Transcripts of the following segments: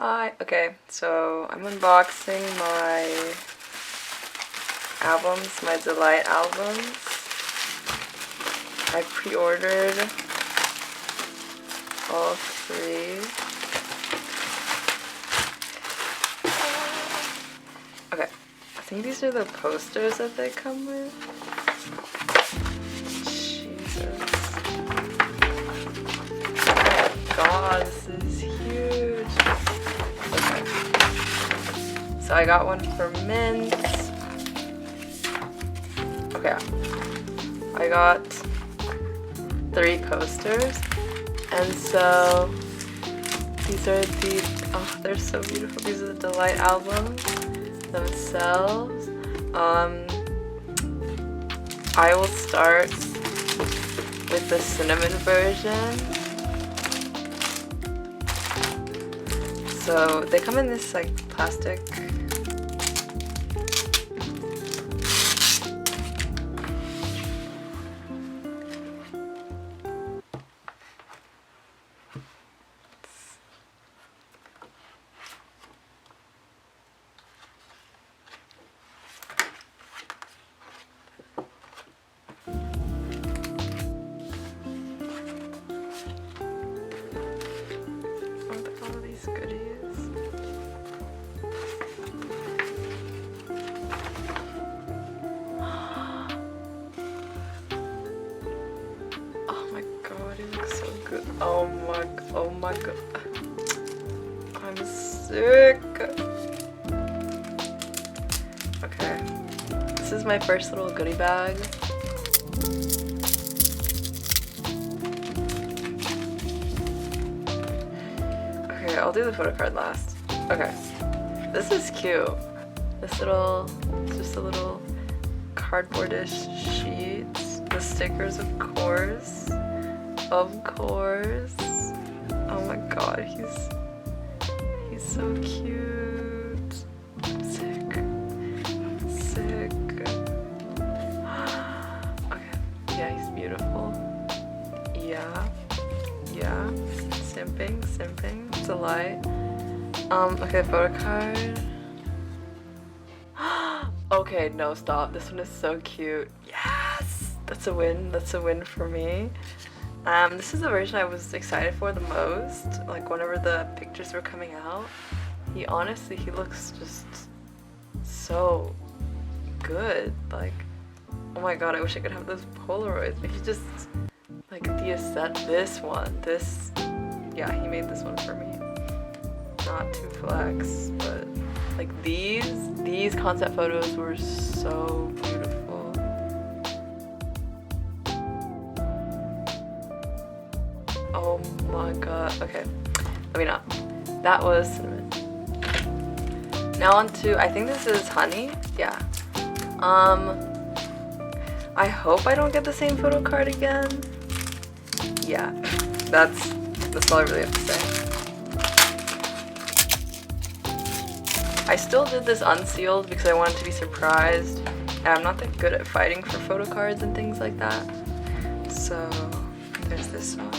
Hi. Okay, so I'm unboxing my albums, my Delight albums. I pre-ordered all three. Okay, I think these are the posters that they come with. Jesus. Oh my god, this is huge. Okay. So I got one for Mint. Okay. I got 3 posters. And so these are the, oh, they're so beautiful. These are the Delight albums themselves. I will start with the cinnamon version. So they come in this like plastic all these goodies. Oh my god, he looks so good. Oh my god. I'm sick. Okay. This is my first little goodie bag. Okay, I'll do the photo card last. Okay. This is cute. This little, it's just a little cardboardish sheet. The stickers, of course. Of course. Oh my god, he's so cute. I'm sick. I'm sick. Okay. Yeah, he's beautiful. Yeah. Yeah. Simping. Delight. Okay, photo card. Okay, no, stop. This one is so cute. Yes! That's a win. That's a win for me. This is the version I was excited for the most. Like, whenever the pictures were coming out. He looks just so good. Like, oh my god, I wish I could have those Polaroids. But he just, like, this one. Yeah, he made this one for me. Not to flex, but like these concept photos were so beautiful. Oh my god. Okay, let me not. That was cinnamon. Now on to, I think this is honey. Yeah. I hope I don't get the same photo card again. Yeah, that's all I really have to say. I still did this unsealed because I wanted to be surprised, and I'm not that good at fighting for photo cards and things like that. So there's this one.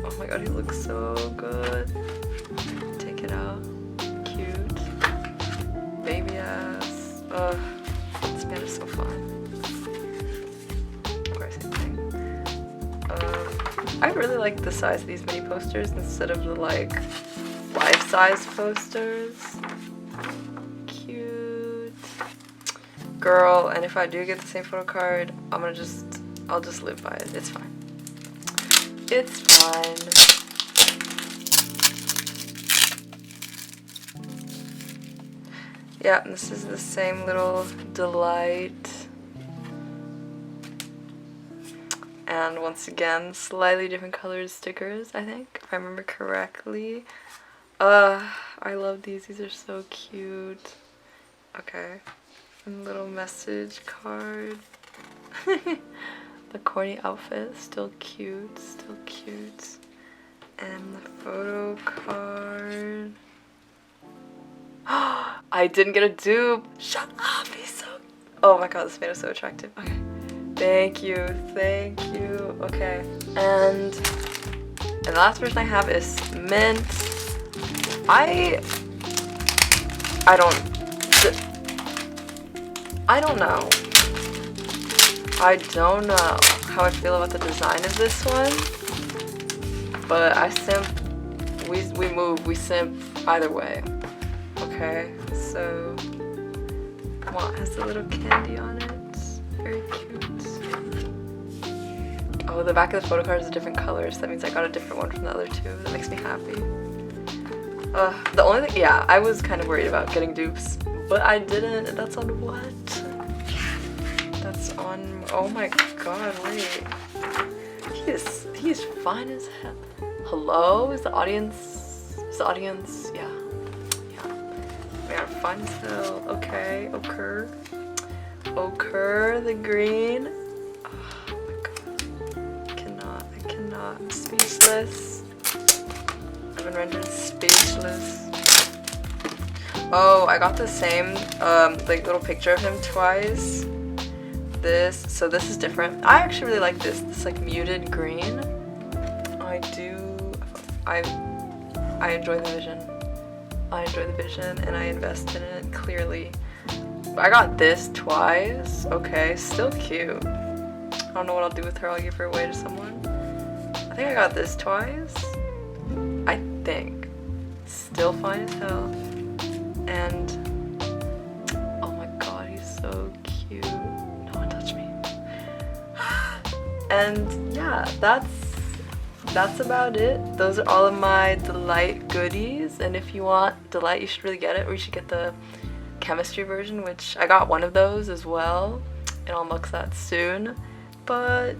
Oh my god, he looks so good. Take it out. Cute. Baby ass. Ugh, this man is so fun. Of course, same thing. I really like the size of these mini posters instead of the like life-size posters. Cute. Girl, and if I do get the same photo card, I'll just live by it. It's fine. It's fine. Yeah, and this is the same little Delight. And once again, slightly different colored stickers, I think, if I remember correctly. I love these. These are so cute. Okay. And little message card. The corny outfit, still cute. And the photo card. I didn't get a dupe. Shut up, he's so... Oh my god, this man is so attractive. Okay. Thank you. Okay. And And the last version I have is Mint. I don't know. I don't know how I feel about the design of this one, but I simp, we move, we simp either way. Okay, so come on, it has a little candy on it. Very cute. Oh, the back of the photo card is a different color, so that means I got a different one from the other two. That makes me happy. The only thing, yeah, I was kind of worried about getting dupes, but I didn't. That's on what? That's on, oh my god, wait. He is fine as hell. Hello? Is the audience, yeah. We are fine as hell. Okay, Occur the green. Oh my god. I cannot. I'm speechless. I've been rendered speechless. Oh, I got the same like little picture of him twice. So this is different. I actually really like this like muted green. I enjoy the vision. And I invest in it clearly. I got this twice. Okay, still cute. I don't know what I'll do with her. I'll give her away to someone. I think I got this twice. I think. Still fine as hell. And oh my god, he's so cute. No one touch me. And yeah, that's about it. Those are all of my Delight goodies, and if you want Delight, you should really get it, or you should get the chemistry version, which I got one of those as well, and I'll unbox that soon. But